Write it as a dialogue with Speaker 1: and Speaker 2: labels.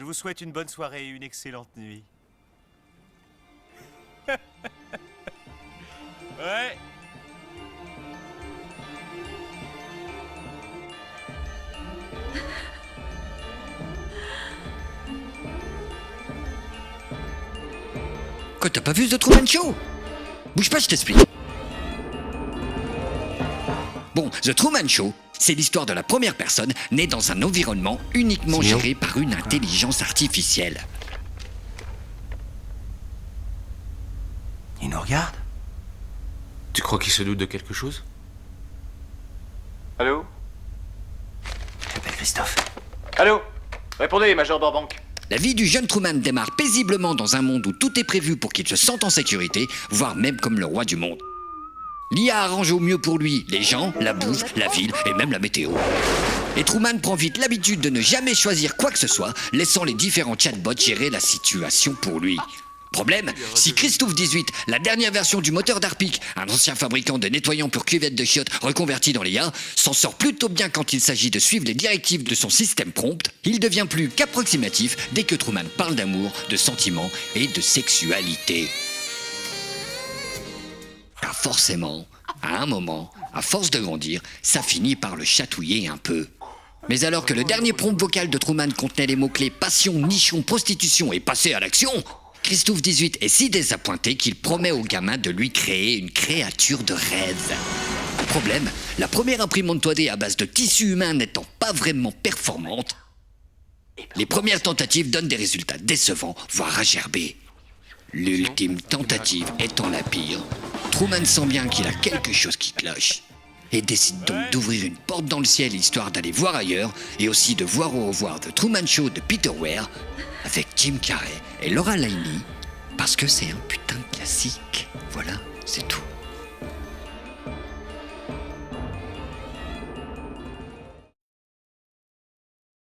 Speaker 1: Je vous souhaite une bonne soirée et une excellente nuit. Ouais.
Speaker 2: Quoi, t'as pas vu The Truman Show? Bouge pas, je t'explique. Bon, The Truman Show, c'est l'histoire de la première personne née dans un environnement uniquement géré par une intelligence artificielle.
Speaker 1: Il nous regarde?
Speaker 3: Tu crois qu'il se doute de quelque chose?
Speaker 4: Allô?
Speaker 1: J'appelle Christophe.
Speaker 4: Allô? Répondez, Major Borbank.
Speaker 2: La vie du jeune Truman démarre paisiblement dans un monde où tout est prévu pour qu'il se sente en sécurité, voire même comme le roi du monde. L'IA arrange au mieux pour lui les gens, la bouffe, la ville et même la météo. Et Truman prend vite l'habitude de ne jamais choisir quoi que ce soit, laissant les différents chatbots gérer la situation pour lui. Problème, si Christophe 18, la dernière version du moteur d'Harpic, un ancien fabricant de nettoyants pour cuvettes de chiottes reconverti dans l'IA, s'en sort plutôt bien quand il s'agit de suivre les directives de son système prompt, il devient plus qu'approximatif dès que Truman parle d'amour, de sentiments et de sexualité. Car forcément, à un moment, à force de grandir, ça finit par le chatouiller un peu. Mais alors que le dernier prompt vocal de Truman contenait les mots-clés passion, nichon, prostitution et passé à l'action, Christophe 18 est si désappointé qu'il promet au gamin de lui créer une créature de rêve. Problème, la première imprimante 3D à base de tissu humain n'étant pas vraiment performante, les premières tentatives donnent des résultats décevants, voire à gerber. L'ultime tentative étant la pire, Truman sent bien qu'il a quelque chose qui cloche et décide donc d'ouvrir une porte dans le ciel histoire d'aller voir ailleurs et aussi de voir au revoir The Truman Show de Peter Weir avec Jim Carrey et Laura Linney parce que c'est un putain de classique. Voilà, c'est tout.